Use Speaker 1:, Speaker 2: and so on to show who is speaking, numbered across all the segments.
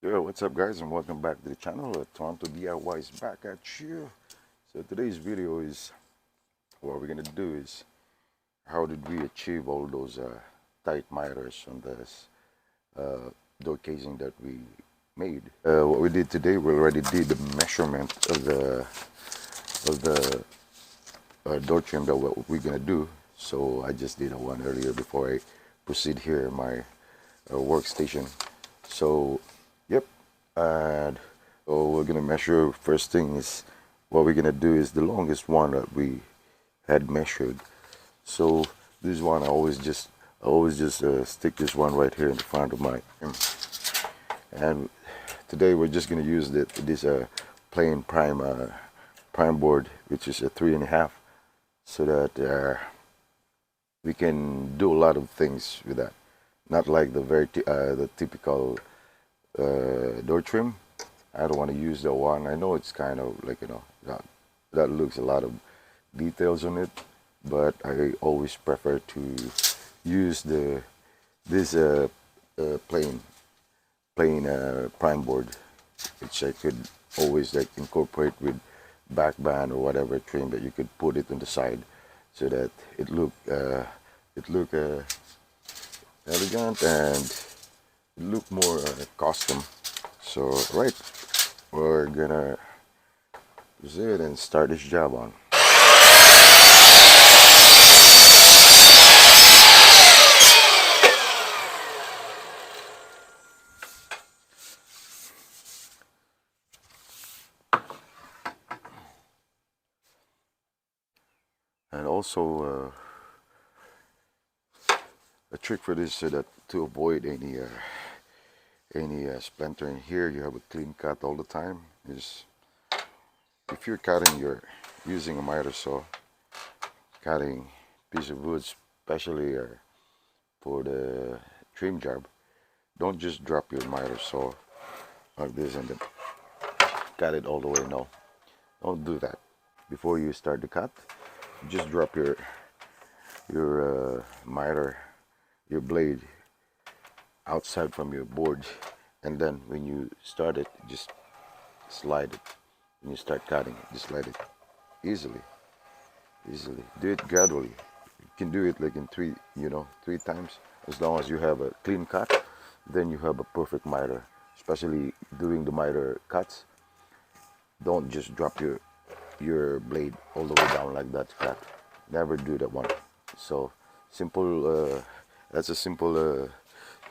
Speaker 1: Yo, what's up guys, and welcome back to the channel. Toronto DIY is back at you. So today's video is, what we're gonna do is, how did we achieve all those tight miters on this door casing that we made. What we did today, we already did the measurement of the door trim that what we're gonna do. So I just did a one earlier before I proceed here in my workstation. So yep, and we're gonna measure. First thing is, what we're gonna do is the longest one that we had measured. So this one I always just stick this one right here in the front of my, and today we're just gonna use this plain prime board, which is a 3.5, so that we can do a lot of things with that. Not like the typical door trim. I don't want to use the one. I know it's kind of like, that looks a lot of details on it, but I always prefer to use this plain prime board, which I could always like incorporate with back band or whatever trim that you could put it on the side, so that it look elegant and it look more custom. So right, we're gonna proceed and start this job on. And also a trick for this, so that to avoid any splinter in here, you have a clean cut all the time. Is if you're using a miter saw, cutting piece of wood, especially for the trim job, don't just drop your miter saw like this and then cut it all the way. No, don't do that. Before you start the cut, just drop your miter, your blade outside from your board, and then when you start it, just slide it. When you start cutting it, just slide it easily. Do it gradually. You can do it like in three times. As long as you have a clean cut, then you have a perfect miter. Especially doing the miter cuts, don't just drop your blade all the way down like that to cut. Never do that one. So simple. That's a simple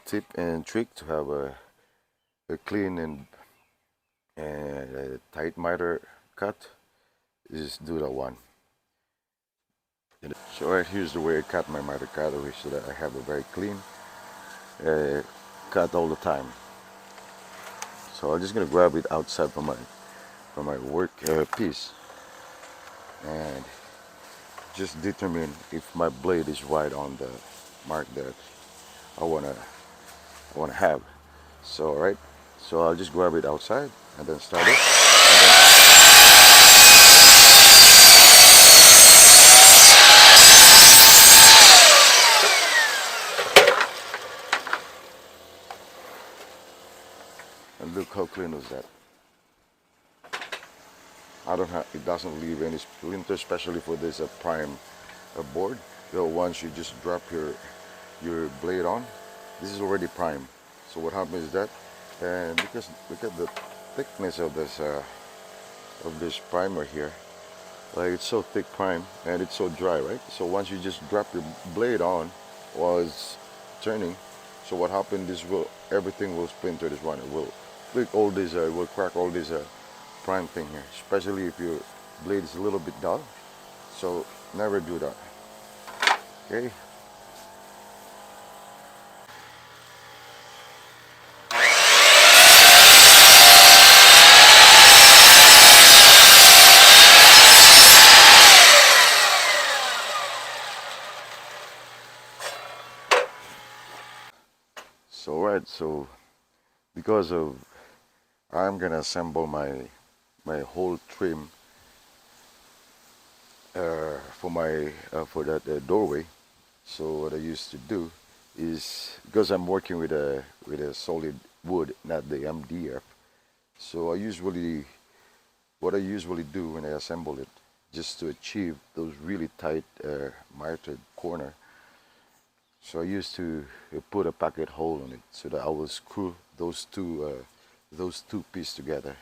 Speaker 1: tip and trick to have a clean and a tight miter cut. Just do that one. So right here's the way I cut my miter cutaway, so that I have a very clean cut all the time. So I'm just gonna grab it outside from my work piece, and just determine if my blade is right on the mark that I wanna have. So right, so I'll just grab it outside and then start it. And look how clean is that. It doesn't leave any splinter, especially for this prime board. So once you just drop your blade on, this is already prime. So what happens is that, and because look at the thickness of this primer here, like it's so thick prime and it's so dry, right? So once you just drop your blade on while it's turning, so what happened is everything will splinter this one. It will break all this, it will crack all this prime thing here, especially if your blade is a little bit dull. So never do that. Okay. So right, so because of I'm gonna assemble my whole trim for that doorway. So what I used to do is, because I'm working with a solid wood, not the MDF. So what I usually do when I assemble it, just to achieve those really tight mitered corner. So I used to put a pocket hole on it so that I will screw those two pieces together.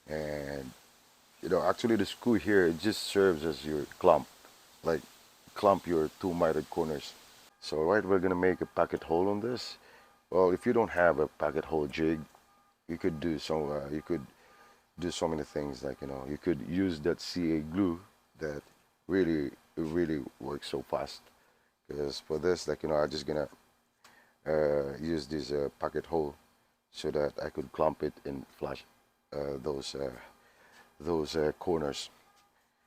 Speaker 1: And actually the screw here, it just serves as your clamp, like clamp your two mitered corners. So right, we're gonna make a pocket hole on this. Well, if you don't have a pocket hole jig, you could do so many things, like you could use that CA glue that really works so fast. Because for this, like I'm just gonna use this pocket hole so that I could clamp it and flush uh, those uh, those corners.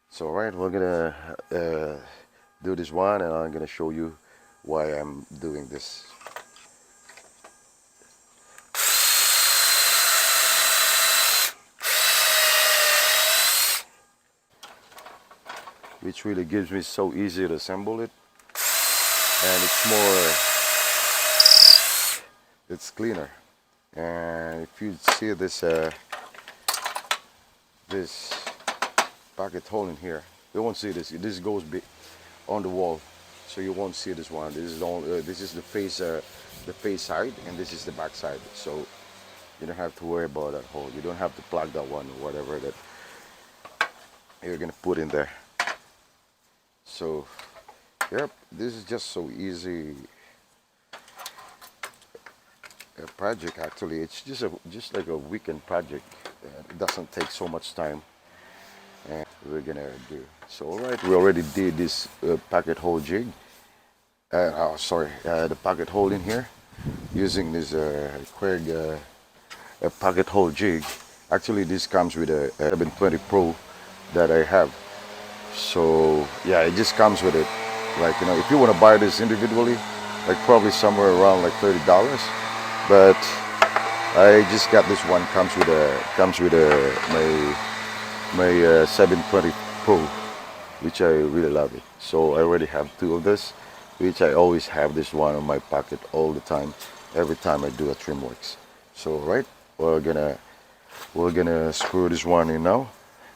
Speaker 1: So right, we're gonna do this one, and I'm gonna show you why I'm doing this. Which really gives me so easy to assemble it, and it's cleaner. And if you see this pocket hole in here, you won't see this. This goes on the wall, so you won't see this one. This is the face side, and this is the back side. So you don't have to worry about that hole. You don't have to plug that one or whatever that you're gonna put in there. So yep, this is just so easy a project. Actually, it's just like a weekend project. It doesn't take so much time, and we're gonna do. So all right, we already did this pocket hole jig. The pocket hole in here using this Querg pocket hole jig. Actually, this comes with a 720 Pro that I have. So yeah, it just comes with it. Like if you want to buy this individually, like probably somewhere around like $30. But I just got this one. Comes with my 720 Pro, which I really love it. So I already have two of this, which I always have this one in my pocket all the time, every time I do a trim works. So right, we're gonna screw this one in now.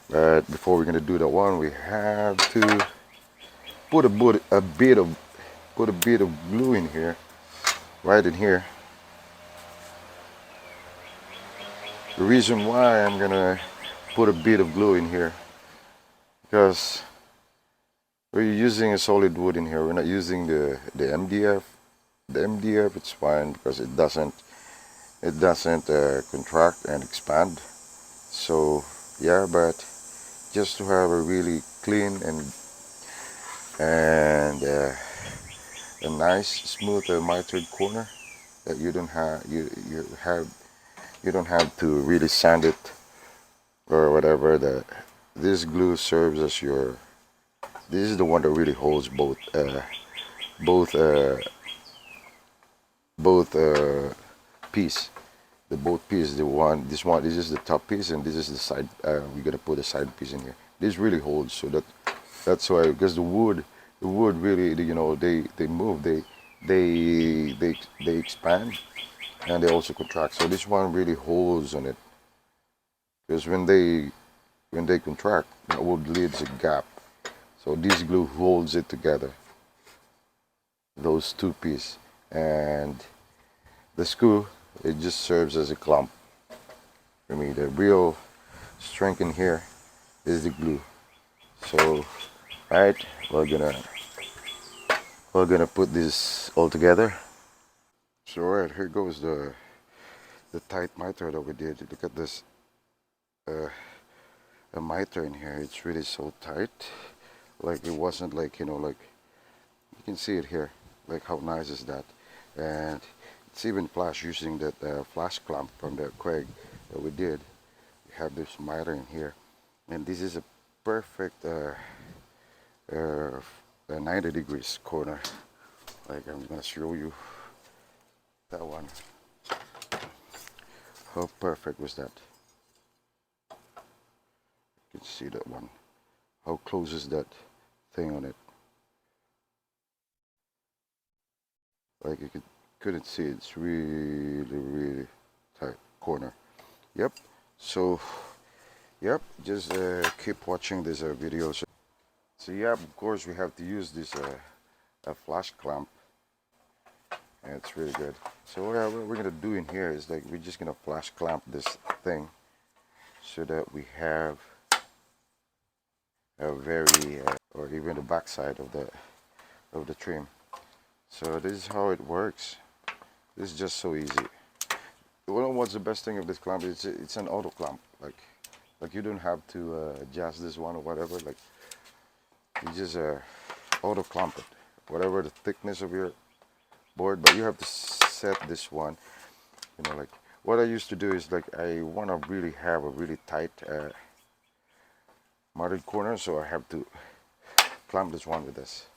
Speaker 1: But before we're gonna do that one, we have to put a bit of glue in here, right in here. The reason why I'm gonna put a bit of glue in here, because we're using a solid wood in here. We're not using the MDF. The MDF, it's fine because it doesn't contract and expand. So yeah, but just to have a really clean and a nice smooth mitered corner that you don't have to really sand it or whatever. That this glue serves as your. This is the one that really holds both both piece. The both piece. This is the top piece, and this is the side. We're gonna put a side piece in here. This really holds, so that's why, because the wood really, they move, they expand, and they also contract. So this one really holds on it, because when they contract, the wood leaves a gap. So this glue holds it together, those two pieces, and the screw, it just serves as a clamp. For me, the real strength in here is the glue. So, right, we're gonna put this all together. So, right, here goes the tight miter that we did. Look at this, a miter in here. It's really so tight. Like it wasn't like like you can see it here. Like how nice is that? And it's even flash using that flash clamp from the Querg that we did. We have this miter in here, and this is a perfect uh, 90 degrees corner. Like I'm gonna show you that one. How perfect was that? You can see that one. How close is that thing on it? Like you couldn't see it. It's really corner. Yep. So yep, just keep watching this video. So yeah, of course we have to use this a flash clamp, and it's really good. So what we're gonna do in here is like we're just gonna flash clamp this thing so that we have a very or even the back side of the trim. So this is how it works. This is just so easy. What's the best thing of this clamp is it's an auto clamp. Like you don't have to adjust this one or whatever. Like you just auto clamp it, whatever the thickness of your board. But you have to set this one. You know, like what I used to do is like I want to really have a really tight mitered corner, so I have to clamp this one with this.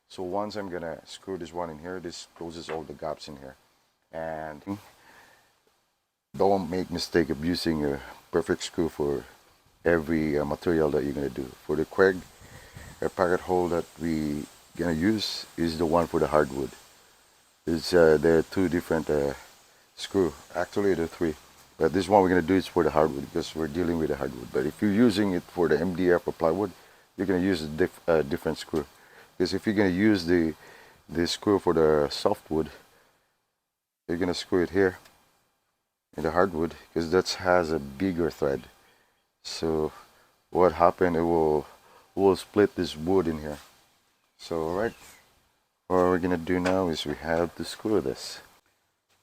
Speaker 1: So once I'm gonna screw this one in here, this closes all the gaps in here. And don't make mistake of using a perfect screw for every material that you're gonna do. For the Kreg packet hole that we gonna use is the one for the hardwood. It's there are two different screw. Actually, there are three. But this one we're gonna do is for the hardwood because we're dealing with the hardwood. But if you're using it for the MDF or plywood, you're gonna use a different screw. Because if you're gonna use the screw for the softwood, you're gonna screw it here in the hardwood because that has a bigger thread. So what happened? It will split this wood in here. So alright, what we're gonna do now is we have to screw this.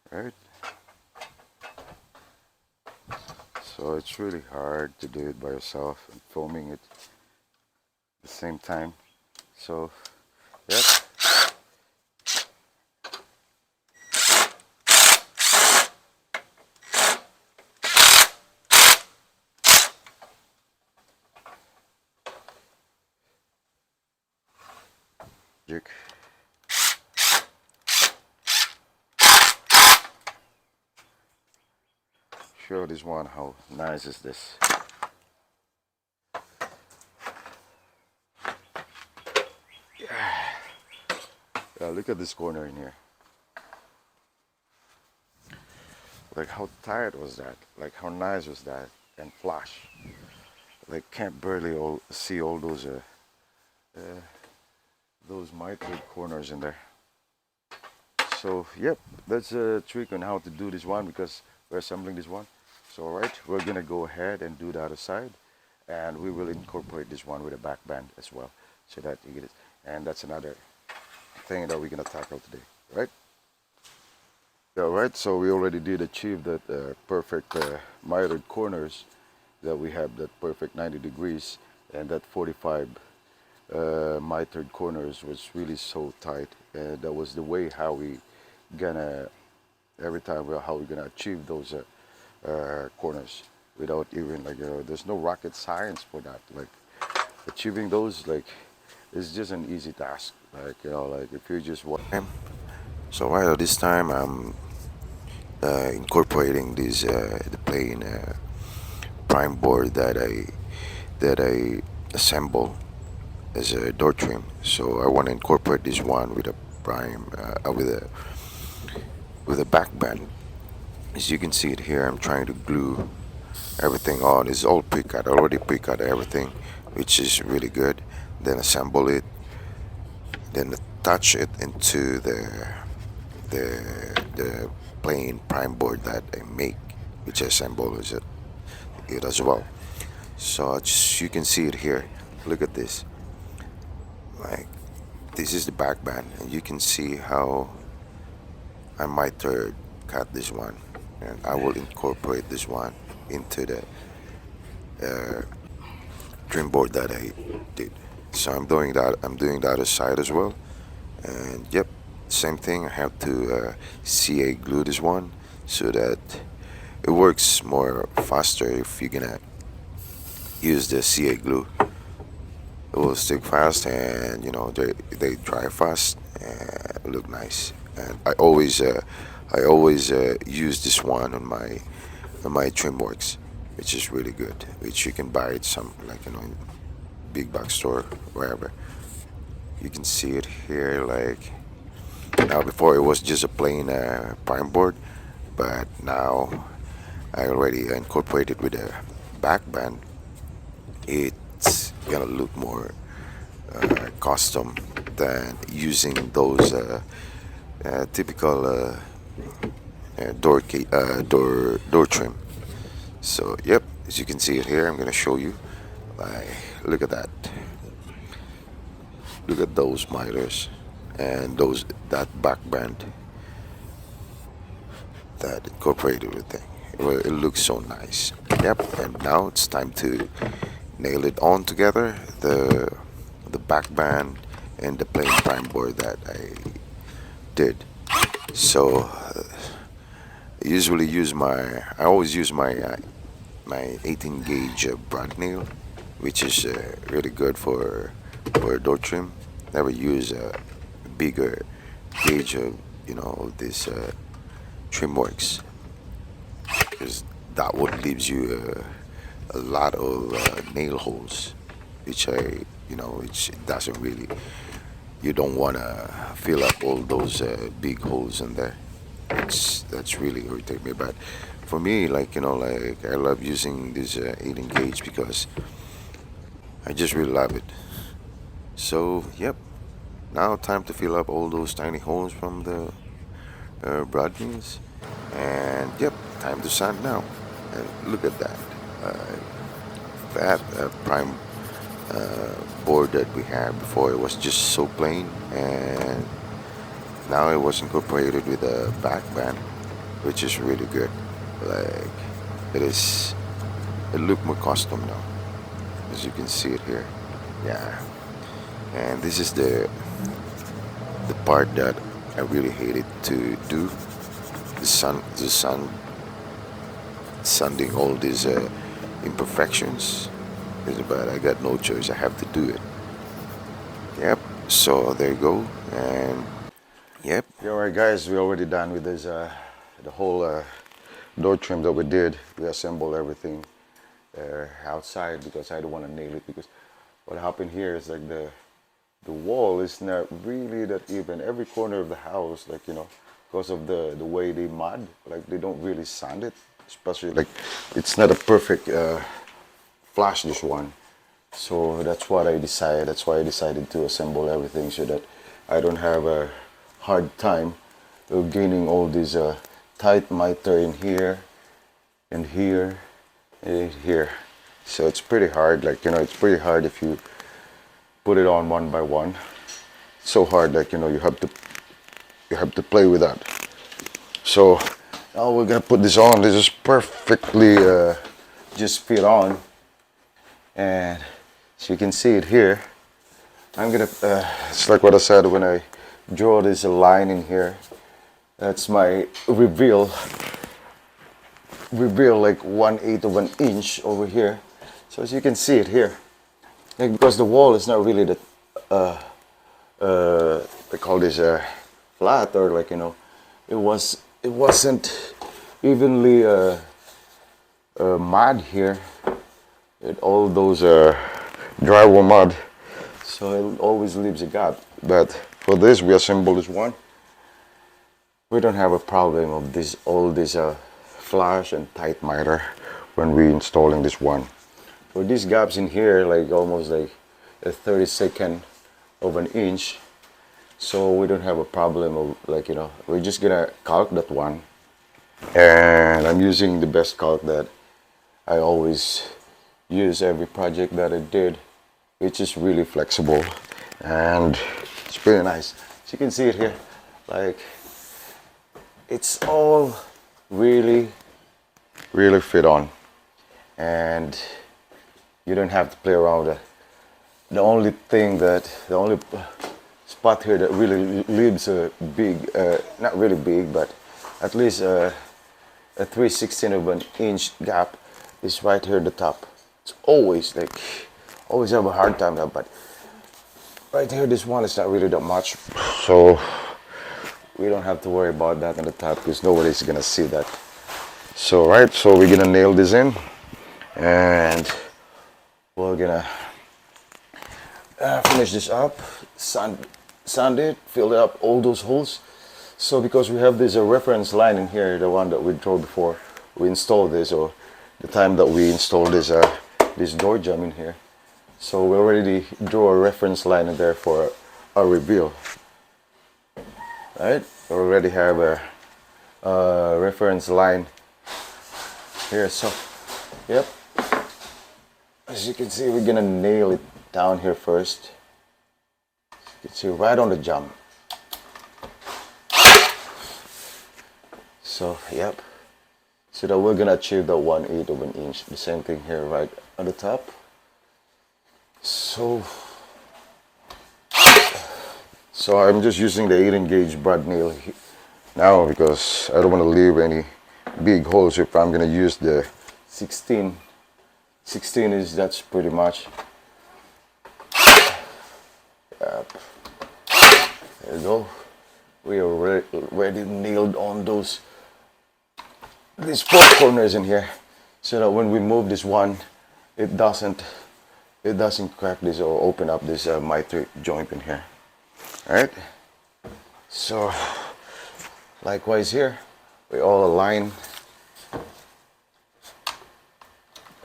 Speaker 1: Right. So it's really hard to do it by yourself and filming it at the same time. So yep. Show this one how nice is this. Yeah, look at this corner in here. Like how tight was that? Like how nice was that? And flash. Like can't barely see all those mitered corners in there. So yep, that's a trick on how to do this one because we're assembling this one. So alright, we're gonna go ahead and do the other side, and we will incorporate this one with a back band as well, so that you get it. And that's another thing that we're gonna tackle today, right? Alright, so we already did achieve that perfect mitered corners, that we have that perfect 90 degrees, and that 45 mitered corners was really so tight, and that was the way how we gonna every time how we're gonna achieve those corners without even like there's no rocket science for that. Like achieving those, like it's just an easy task. Like like if you just want. So right at this time I'm incorporating this the plain prime board that I assemble as a door trim. So I want to incorporate this one with a prime with a back band. As you can see it here, I'm trying to glue everything on. It's all pre-cut, already pre-cut everything, which is really good. Then assemble it, then attach it into the plain prime board that I make, which I assemble it as well. So just, you can see it here. Look at this. Like this is the back band, and you can see how I might cut this one, and I will incorporate this one into the trim board that I did. So I'm doing that. I'm doing the other side as well, and yep, same thing. I have to CA glue this one so that it works more faster if you're gonna use the CA glue. It will stick fast, and they dry fast and look nice. And I always use this one on my trim works, which is really good. Which you can buy it some in big box store, wherever. You can see it here. Like now, before it was just a plain prime board, but now I already incorporated with a back band, it's gonna look more custom than using those typical door trim. So yep, as you can see it here, I'm gonna show you. Like, look at that. Look at those miters and that back band that incorporated with it. Well, it looks so nice. Yep, and now it's time to nail it on together. The back band and the plain prime board that I did. So I always use my 18 gauge brad nail, which is really good for door trim. Never use a bigger gauge of this trim works, because that would leaves you a lot of nail holes, which which doesn't really, you don't want to fill up all those big holes in there. That's really irritating me. But for me, like I love using this 18 gauge because I just really love it. So yep, now time to fill up all those tiny holes from the broad nails, and yep, time to sand now. And look at that. Uh, that prime board that we had before, it was just so plain, and now it was incorporated with a back band, which is really good. Like, it is, it look more custom now, as you can see it here. Yeah, and this is the part that I really hated to do. The sanding all these imperfections. But I got no choice. I have to do it. Yep. So there you go. And yep. Yeah, all right, guys. We're already done with this. The whole door trim that we did. We assembled everything outside because I don't want to nail it. Because what happened here is like the wall is not really that even. Every corner of the house, because of the way they mud, like they don't really sand it. Especially like it's not a perfect. Flash this one, so that's why I decided to assemble everything so that I don't have a hard time gaining all these tight miter in here and here and here. So it's pretty hard, it's pretty hard if you put it on one by one. It's so hard, you have to play with that. So now we're gonna put this on. This is perfectly just fit on. And so you can see it here. I'm gonna it's like what I said when I draw this line in here. That's my reveal like 1/8 of an inch over here. So as you can see it here, like, because the wall is not really that they call this flat, or it wasn't evenly mud here. All those drywall mud, so it always leaves a gap. But for this, we assemble this one. We don't have a problem of all this flash and tight miter when we installing this one. For these gaps in here, like almost like a 32nd of an inch, so we don't have a problem of we're just gonna calc that one, and I'm using the best calc that I always use every project that I did, which is really flexible and it's pretty nice. So you can see it here, like it's all really fit on, and you don't have to play around with it. The only spot here that really leaves a big, not really big, but at least a 3/16 of an inch gap is right here at the top. It's always have a hard time now, but right here, this one is not really that much, so we don't have to worry about that on the top because nobody's gonna see that. So we're gonna nail this in, and we're gonna finish this up, sand it, fill it up all those holes. So because we have this reference line in here, the one that we drew before, we install this, or the time that we install this door jamb in here. So we already drew a reference line in there for a reveal. Right? We already have a reference line here. So, yep. As you can see, we're gonna nail it down here first. You can see right on the jump. So, yep. So that we're gonna achieve the 1/8 of an inch. The same thing here, right on the top. So I'm just using the 18 gauge brad nail now because I don't want to leave any big holes. If I'm gonna use the 16 is, that's pretty much. Yep. There you go. We are already nailed on these 4 corners in here, so that when we move this one, it doesn't crack this or open up this miter joint in here. Alright, so likewise here, we all align.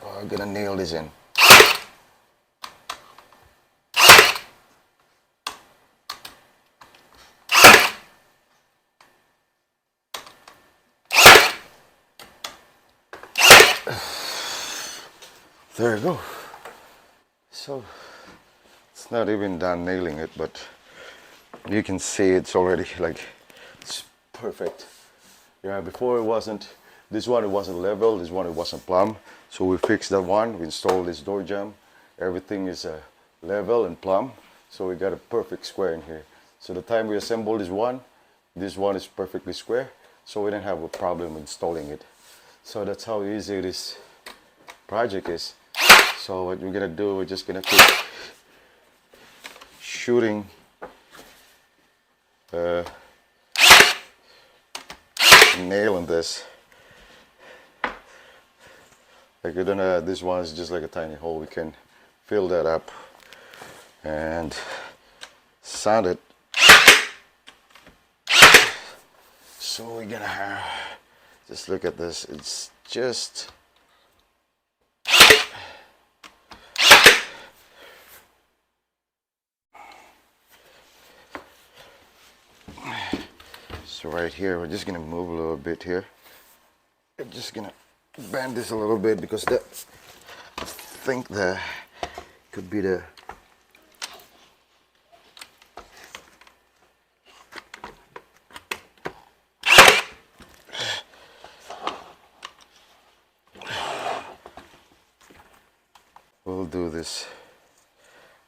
Speaker 1: We're gonna nail this in. There you go. So it's not even done nailing it, but you can see it's already like it's perfect. Yeah, before it wasn't, this one it wasn't level, this one it wasn't plumb. So we fixed that one, we installed this door jamb. Everything is level and plumb. So we got a perfect square in here. So the time we assemble this one is perfectly square. So we didn't have a problem installing it. So that's how easy this project is. So what we're gonna do, we're just gonna keep shooting nail on this. Like we don't have, this one is just like a tiny hole. We can fill that up and sand it. So we're gonna have, just look at this. It's just so right here, we're just gonna move a little bit here. I'm just gonna bend this a little bit because that, I think that could be the we'll do this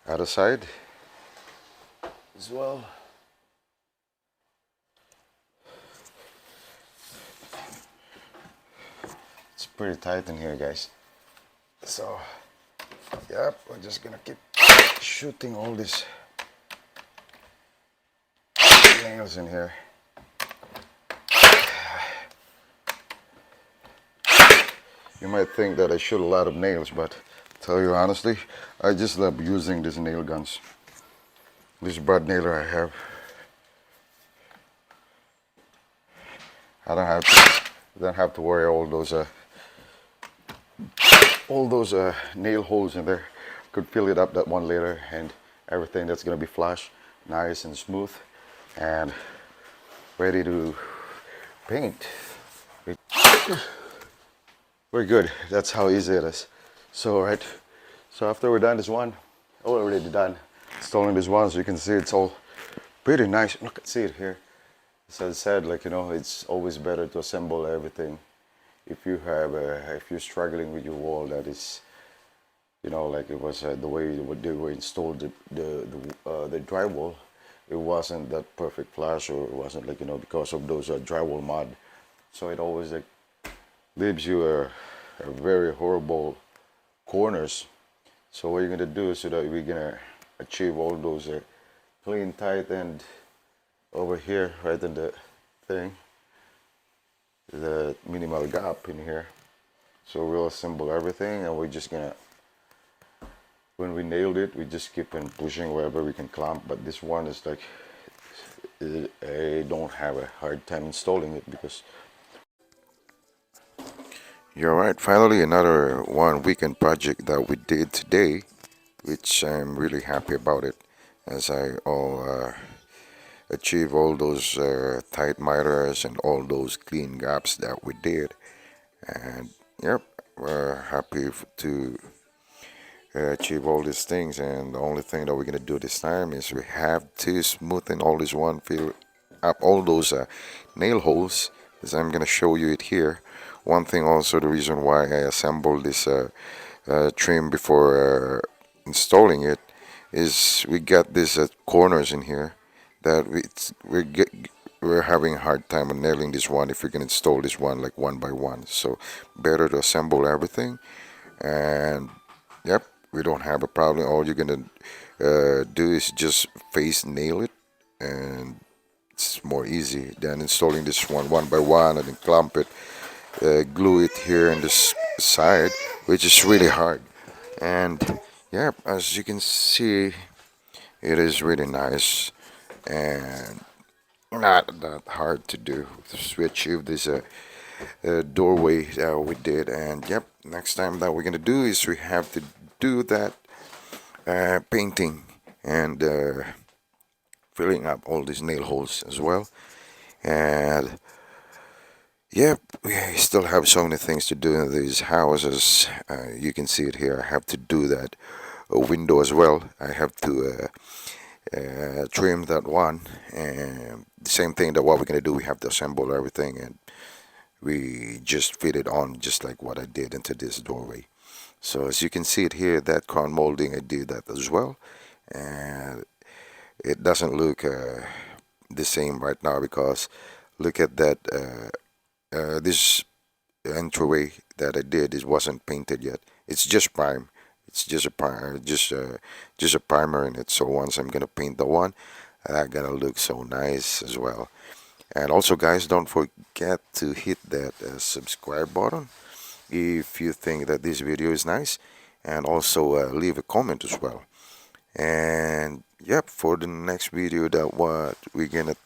Speaker 1: other side as well. It's pretty tight in here, guys. So, yep, we're just gonna keep shooting all these nails in here. You might think that I shoot a lot of nails, but tell you honestly, I just love using these nail guns. This brad nailer I have. I don't have to worry all those nail holes in there. Could fill it up that one later, and everything that's gonna be flush, nice and smooth, and ready to paint. We're good. That's how easy it is. So right, so after we're done this one, already done installing this one, so you can see it's all pretty nice. Look, see it here. As I said, like, you know, it's always better to assemble everything. If you have if you're struggling with your wall that is, you know, like it was the way they were installed the drywall, it wasn't that perfect flush, or it wasn't, like, you know, because of those drywall mud. So it always like leaves you a very horrible corners. So what you're gonna do is, so that we're gonna achieve all those clean, tight, and over here right in the thing, the minimal gap in here. So we'll assemble everything, and we're just gonna, when we nailed it, we just keep on pushing wherever we can clamp. But this one is like, I don't have a hard time installing it because You're right. Finally, another one weekend project that we did today, which I'm really happy about it, as I all achieve all those tight miters and all those clean gaps that we did. And yep, we're happy to achieve all these things. And the only thing that we're gonna do this time is we have to smoothen all this one, fill up all those nail holes. As I'm gonna show you it here. One thing also, the reason why I assembled this trim before installing it is we got these corners in here that we're having a hard time on nailing this one if we can install this one like one by one. So better to assemble everything, and yep, we don't have a problem. All you're gonna do is just face nail it, and it's more easy than installing this one by one and then clamp it, glue it here on this side, which is really hard. And yeah, as you can see, it is really nice and not that hard to do. So we achieved this doorway that we did, and yep, next time that we're gonna do is we have to do that painting and filling up all these nail holes as well. And yep, we still have so many things to do in these houses. You can see it here. I have to do that window as well. I have to trim that one, and the same thing that what we're gonna do. We have to assemble everything, and we just fit it on just like what I did into this doorway. So as you can see it here, that crown molding, I did that as well, and it doesn't look the same right now because look at that. This entryway that I did, it wasn't painted yet. It's just prime. It's just a primer, just a primer in it. So once I'm gonna paint the one, that gonna look so nice as well. And also, guys, don't forget to hit that subscribe button if you think that this video is nice, and also leave a comment as well. And yep, for the next video, that what we're gonna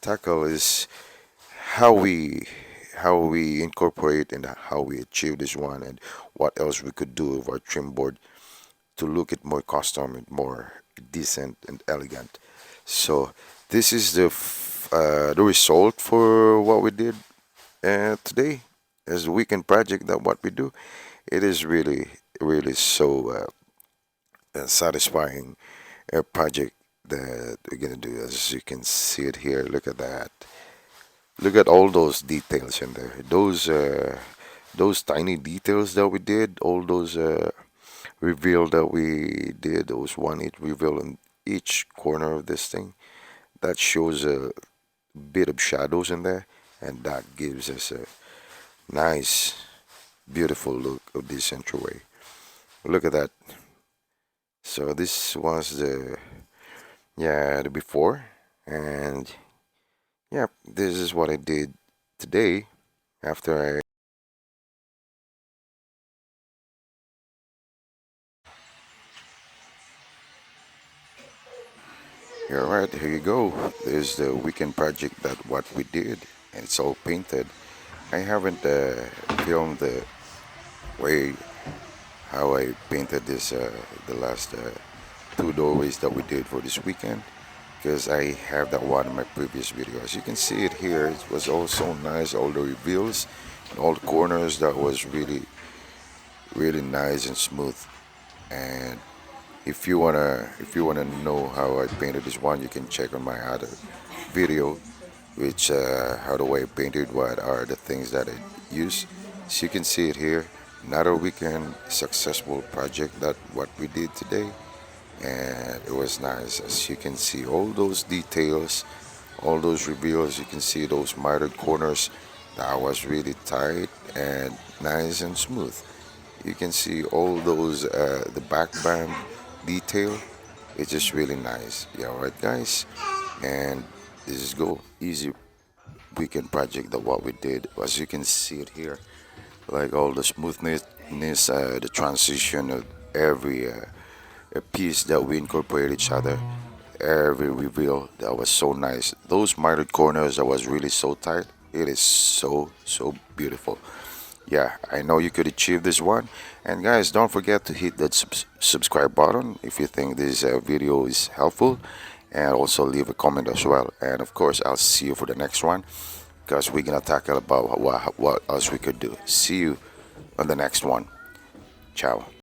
Speaker 1: tackle is how we how we incorporate and how we achieve this one, and what else we could do with our trim board to look it more custom and more decent and elegant. So this is the result for what we did today as a weekend project. That what we do, it is really so satisfying project that we're gonna do. As you can see it here, look at that. Look at all those details in there. Those tiny details that we did, all those reveal that we did, those 1/8 reveal in each corner of this thing. That shows a bit of shadows in there, and that gives us a nice, beautiful look of this entryway. Look at that. So this was the before, and yeah, this is what I did today after I. You're right, here you go. There's the weekend project that what we did, and it's all painted. I haven't filmed the way how I painted this the last two doorways that we did for this weekend, because I have that one in my previous video. As you can see it here, it was all so nice, all the reveals and all the corners, that was really nice and smooth. And if you wanna know how I painted this one, you can check on my other video, which how the way I painted, what are the things that I use. So you can see it here. Another weekend successful project that what we did today, and it was nice. As you can see all those details, all those reveals, you can see those mitered corners that was really tight and nice and smooth. You can see all those the back band detail. It's just really nice. Yeah, alright guys, and this is go easy weekend project that what we did. As you can see it here, like all the smoothness, the transition of every a piece that we incorporate each other, every reveal that was so nice. Those mitered corners that was really so tight. It is so beautiful. yeah, I know you could achieve this one. And guys, don't forget to hit that subscribe button if you think this video is helpful, and also leave a comment as well. And of course, I'll see you for the next one, because we're gonna tackle about what else we could do. See you on the next one. Ciao.